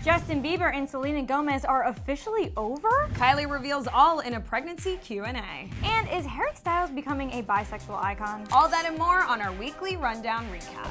Justin Bieber and Selena Gomez are officially over? Kylie reveals all in a pregnancy Q&A. And is Harry Styles becoming a bisexual icon? All that and more on our weekly rundown recap.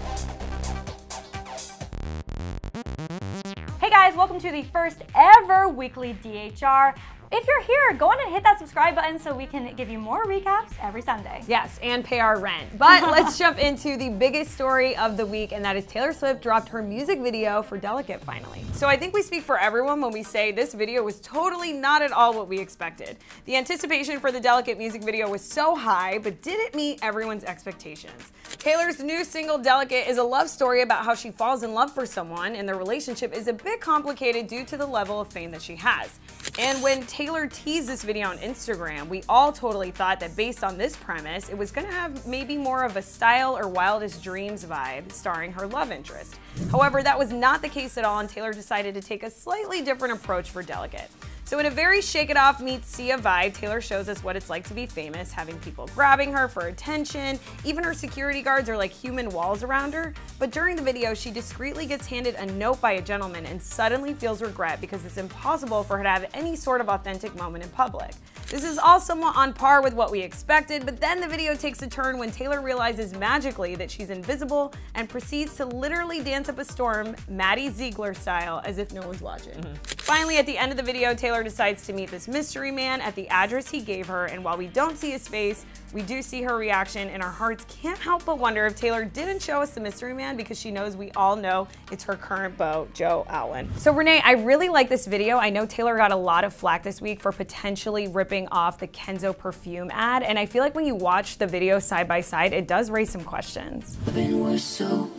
Hey guys, welcome to the first ever weekly DHR. If you're here, go on and hit that subscribe button so we can give you more recaps every Sunday. Yes, and pay our rent. But let's jump into the biggest story of the week, and that is Taylor Swift dropped her music video for Delicate finally. So I think we speak for everyone when we say this video was totally not at all what we expected. The anticipation for the Delicate music video was so high, but did it meet everyone's expectations? Taylor's new single Delicate is a love story about how she falls in love for someone, and their relationship is a bit complicated due to the level of fame that she has. And when Taylor teased this video on Instagram, we all totally thought that based on this premise, it was gonna have maybe more of a Style or Wildest Dreams vibe starring her love interest. However, that was not the case at all, and Taylor decided to take a slightly different approach for Delicate. So in a very Shake It Off meets Sia vibe, Taylor shows us what it's like to be famous, having people grabbing her for attention. Even her security guards are like human walls around her. But during the video, she discreetly gets handed a note by a gentleman and suddenly feels regret because it's impossible for her to have any sort of authentic moment in public. This is all somewhat on par with what we expected, but then the video takes a turn when Taylor realizes magically that she's invisible and proceeds to literally dance up a storm, Maddie Ziegler style, as if no one's watching. Finally, at the end of the video, Taylor decides to meet this mystery man at the address he gave her, and while we don't see his face, we do see her reaction, and our hearts can't help but wonder if Taylor didn't show us the mystery man because she knows we all know it's her current beau, Joe Alwyn. So Renee, I really like this video. I know Taylor got a lot of flack this week for potentially ripping off the Kenzo perfume ad, and I feel like when you watch the video side by side, it does raise some questions. I've been worse, so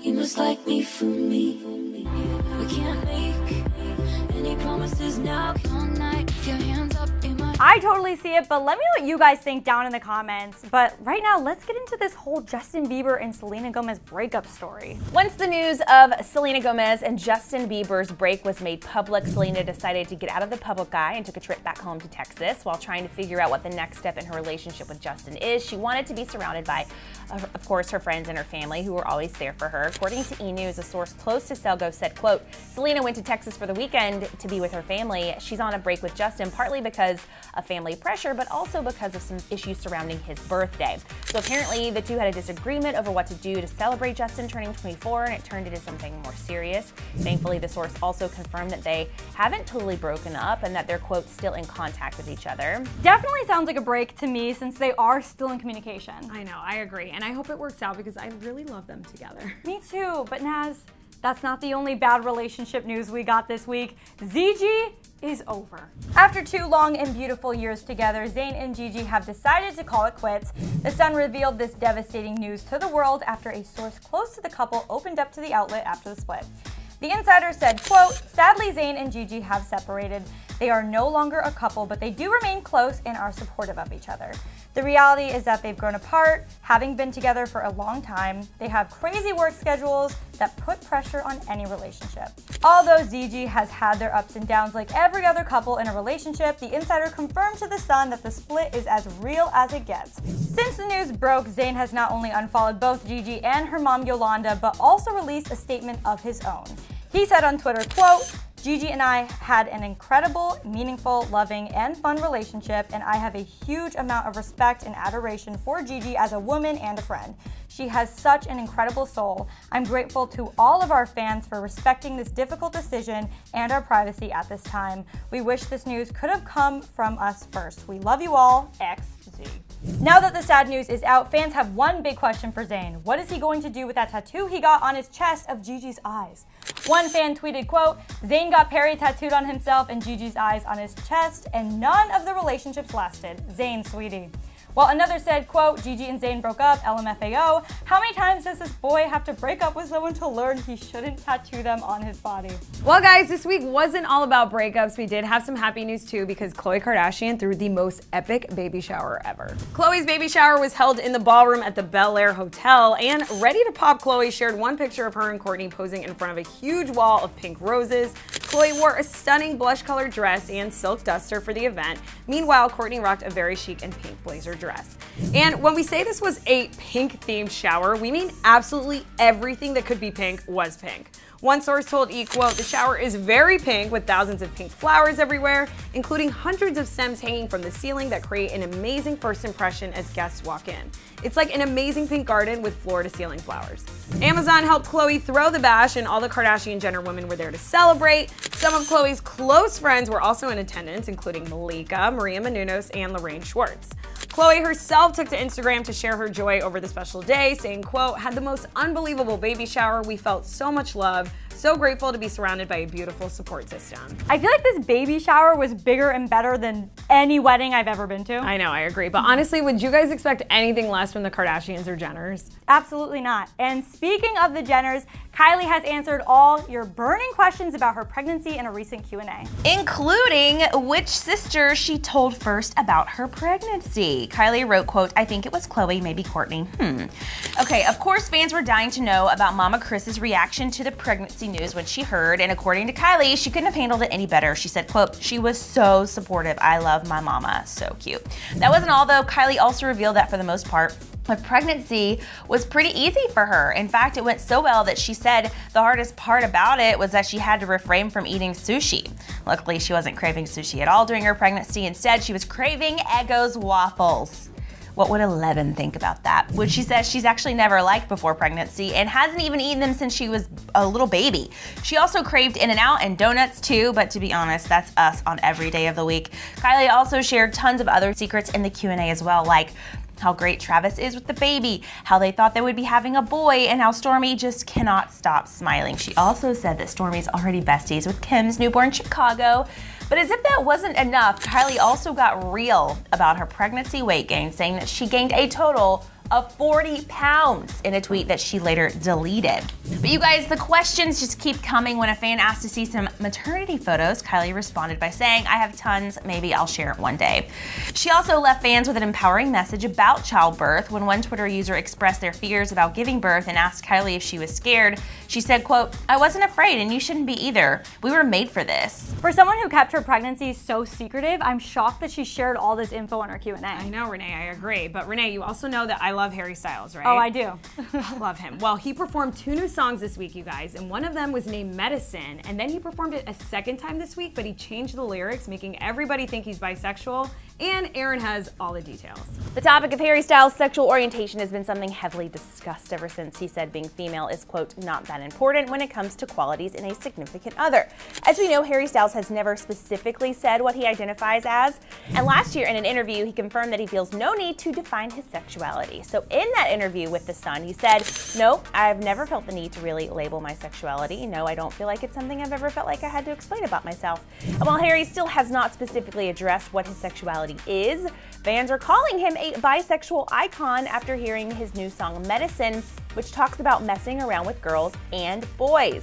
you must like me for me. We can't make any promises now. All night, your hands up in my... I totally see it, but let me know what you guys think down in the comments. But right now, let's get into this whole Justin Bieber and Selena Gomez breakup story. Once the news of Selena Gomez and Justin Bieber's break was made public, Selena decided to get out of the public eye and took a trip back home to Texas while trying to figure out what the next step in her relationship with Justin is. She wanted to be surrounded by, of course, her friends and her family who were always there for her. According to E! News, a source close to Selgo said, quote, Selena went to Texas for the weekend to be with her family. She's on a break with Justin, partly because of family pressure, but also because of some issues surrounding his birthday. So apparently the two had a disagreement over what to do to celebrate Justin turning 24, and it turned into something more serious. Thankfully, the source also confirmed that they haven't totally broken up and that they're, quote, still in contact with each other. Definitely sounds like a break to me since they are still in communication. I know, I agree, and I hope it works out because I really love them together. Me too, but Naz, that's not the only bad relationship news we got this week. ZG is over. After 2 long and beautiful years together, Zayn and Gigi have decided to call it quits. The Sun revealed this devastating news to the world after a source close to the couple opened up to the outlet after the split. The insider said, quote, sadly, Zayn and Gigi have separated. They are no longer a couple, but they do remain close and are supportive of each other. The reality is that they've grown apart, having been together for a long time. They have crazy work schedules that put pressure on any relationship. Although ZG has had their ups and downs like every other couple in a relationship, the insider confirmed to The Sun that the split is as real as it gets. Since the news broke, Zayn has not only unfollowed both Gigi and her mom Yolanda, but also released a statement of his own. He said on Twitter, quote, Gigi and I had an incredible, meaningful, loving, and fun relationship, and I have a huge amount of respect and adoration for Gigi as a woman and a friend. She has such an incredible soul. I'm grateful to all of our fans for respecting this difficult decision and our privacy at this time. We wish this news could have come from us first. We love you all, XZ. Now that the sad news is out, fans have one big question for Zayn. What is he going to do with that tattoo he got on his chest of Gigi's eyes? One fan tweeted, quote, Zayn got Perry tattooed on himself and Gigi's eyes on his chest, and none of the relationships lasted. Zayn, sweetie. While another said, quote, Gigi and Zayn broke up, LMFAO. How many times does this boy have to break up with someone to learn he shouldn't tattoo them on his body? Well guys, this week wasn't all about breakups. We did have some happy news too because Khloe Kardashian threw the most epic baby shower ever. Khloe's baby shower was held in the ballroom at the Bel Air Hotel, and Ready to Pop Khloe shared one picture of her and Kourtney posing in front of a huge wall of pink roses. Khloe wore a stunning blush-colored dress and silk duster for the event. Meanwhile, Kourtney rocked a very chic and pink blazer dress. And when we say this was a pink-themed shower, we mean absolutely everything that could be pink was pink. One source told E! quote, "The shower is very pink with thousands of pink flowers everywhere, including hundreds of stems hanging from the ceiling that create an amazing first impression as guests walk in. It's like an amazing pink garden with floor-to-ceiling flowers." Amazon helped Khloe throw the bash, and all the Kardashian-Jenner women were there to celebrate. Some of Khloe's close friends were also in attendance, including Malika, Maria Menounos, and Lorraine Schwartz. Khloe herself took to Instagram to share her joy over the special day, saying, quote, "Had the most unbelievable baby shower. We felt so much love. So grateful to be surrounded by a beautiful support system." I feel like this baby shower was bigger and better than any wedding I've ever been to. I know, I agree. But honestly, would you guys expect anything less from the Kardashians or Jenners? Absolutely not. And speaking of the Jenners, Kylie has answered all your burning questions about her pregnancy in a recent Q&A. Including which sister she told first about her pregnancy. Kylie wrote, quote, "I think it was Khloe, maybe Kourtney. Okay, of course fans were dying to know about Mama Kris's reaction to the pregnancy news when she heard, and according to Kylie, she couldn't have handled it any better. She said, quote, "She was so supportive. I love my mama. So cute." That wasn't all though. Kylie also revealed that for the most part, the pregnancy was pretty easy for her. In fact, it went so well that she said the hardest part about it was that she had to refrain from eating sushi. Luckily, she wasn't craving sushi at all during her pregnancy. Instead, she was craving Eggo's waffles. What would Eleven think about that? Which she says she's actually never liked before pregnancy and hasn't even eaten them since she was a little baby. She also craved In-N-Out and donuts too, but to be honest, that's us on every day of the week. Kylie also shared tons of other secrets in the Q&A as well, like how great Travis is with the baby, how they thought they would be having a boy, and how Stormi just cannot stop smiling. She also said that Stormi's already besties with Kim's newborn Chicago. But as if that wasn't enough, Kylie also got real about her pregnancy weight gain, saying that she gained a total of 40 pounds in a tweet that she later deleted. But you guys, the questions just keep coming. When a fan asked to see some maternity photos, Kylie responded by saying, "I have tons, maybe I'll share it one day." She also left fans with an empowering message about childbirth. When one Twitter user expressed their fears about giving birth and asked Kylie if she was scared, she said, quote, "I wasn't afraid and you shouldn't be either. We were made for this." For someone who kept her pregnancy so secretive, I'm shocked that she shared all this info on her Q&A. I know, Renee, I agree. But Renee, you also know that I love Harry Styles, right? Oh, I do. I love him. Well, he performed 2 new songs this week, you guys, and one of them was named Medicine, and then he performed it a second time this week, but he changed the lyrics, making everybody think he's bisexual, and Aaron has all the details. The topic of Harry Styles' sexual orientation has been something heavily discussed ever since he said being female is, quote, "not that important when it comes to qualities in a significant other." As we know, Harry Styles has never specifically said what he identifies as, and last year in an interview, he confirmed that he feels no need to define his sexuality. So in that interview with The Sun, he said, "No, I've never felt the need to really label my sexuality. No, I don't feel like it's something I've ever felt like I had to explain about myself." And while Harry still has not specifically addressed what his sexuality is, fans are calling him a bisexual icon after hearing his new song Medicine, which talks about messing around with girls and boys.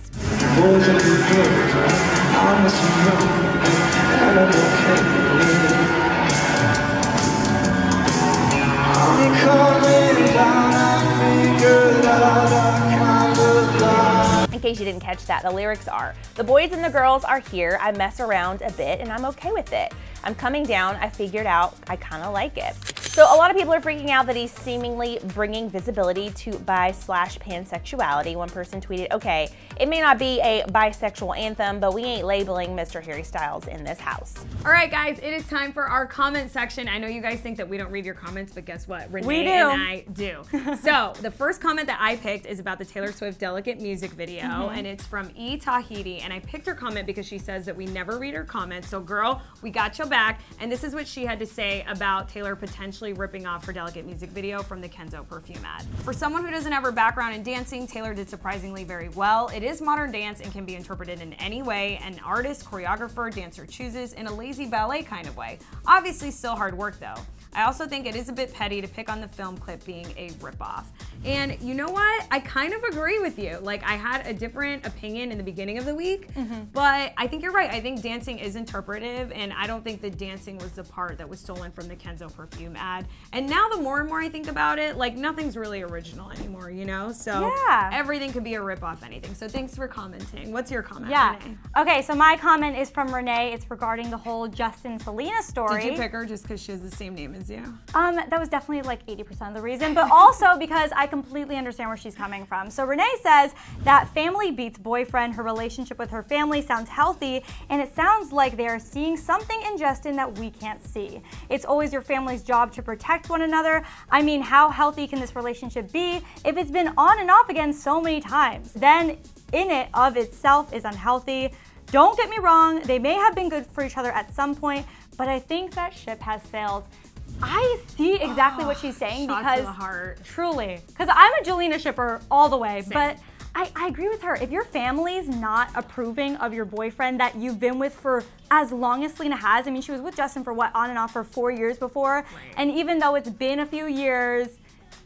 In case you didn't catch that, the lyrics are, "The boys and the girls are here, I mess around a bit and I'm okay with it. I'm coming down, I figured out I kinda like it." So a lot of people are freaking out that he's seemingly bringing visibility to bi/pansexuality. One person tweeted, "Okay, it may not be a bisexual anthem, but we ain't labeling Mr. Harry Styles in this house." All right, guys, it is time for our comment section. I know you guys think that we don't read your comments, but guess what? Renee We do. and I do. So the first comment that I picked is about the Taylor Swift Delicate music video, and it's from E. Tahiti, and I picked her comment because she says that we never read her comments. So girl, we got your back, and this is what she had to say about Taylor potentially ripping off her Delicate music video from the Kenzo perfume ad. "For someone who doesn't have her background in dancing, Taylor did surprisingly very well. It is modern dance and can be interpreted in any way an artist, choreographer, dancer chooses, in a lazy ballet kind of way. Obviously still hard work though. I also think it is a bit petty to pick on the film clip being a ripoff." And you know what? I kind of agree with you. Like, I had a different opinion in the beginning of the week, but I think you're right. I think dancing is interpretive, and I don't think the dancing was the part that was stolen from the Kenzo perfume ad. And now the more and more I think about it, like, nothing's really original anymore, you know? So Yeah. everything could be a ripoff anything. So thanks for commenting. What's your comment, Yeah. Renee? Okay, so my comment is from Renee. It's regarding the whole Justin Selena story. Did you pick her just because she has the same name as is, yeah. That was definitely like 80% of the reason, but also because I completely understand where she's coming from. So Renee says that family beats boyfriend, her relationship with her family sounds healthy, and it sounds like they are seeing something in Justin that we can't see. It's always your family's job to protect one another. I mean, how healthy can this relationship be if it's been on and off again so many times? Then in it of itself is unhealthy. Don't get me wrong, they may have been good for each other at some point, but I think that ship has sailed. I see exactly what she's saying because to the heart. Truly, because I'm a Jelena shipper all the way, Same. but I agree with her. If your family's not approving of your boyfriend that you've been with for as long as Selena has, I mean, she was with Justin for what, on and off for 4 years before, Right. and even though it's been a few years,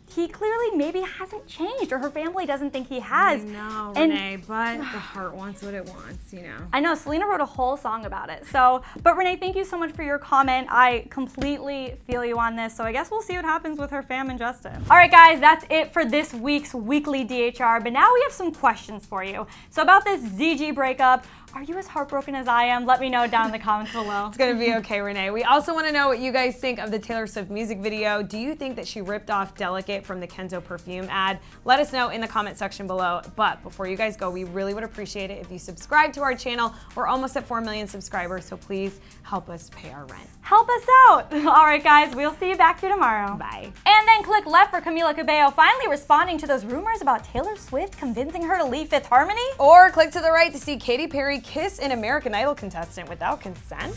he clearly maybe hasn't changed, or her family doesn't think he has. No, And Renee, but the heart wants what it wants, you know. I know, Selena wrote a whole song about it. So, but Renee, thank you so much for your comment. I completely feel you on this. So I guess we'll see what happens with her fam and Justin. All right, guys, that's it for this week's weekly DHR. But now we have some questions for you. So about this ZG breakup, are you as heartbroken as I am? Let me know down in the comments below. It's gonna be okay, Renee. We also wanna know what you guys think of the Taylor Swift music video. Do you think that she ripped off Delicate from the Kenzo perfume ad? Let us know in the comment section below. But before you guys go, we really would appreciate it if you subscribe to our channel. We're almost at 4 million subscribers, so please help us pay our rent. Help us out. All right, guys, we'll see you back here tomorrow. Bye. And then click left for Camila Cabello finally responding to those rumors about Taylor Swift convincing her to leave Fifth Harmony. Or click to the right to see Katy Perry kiss an American Idol contestant without consent.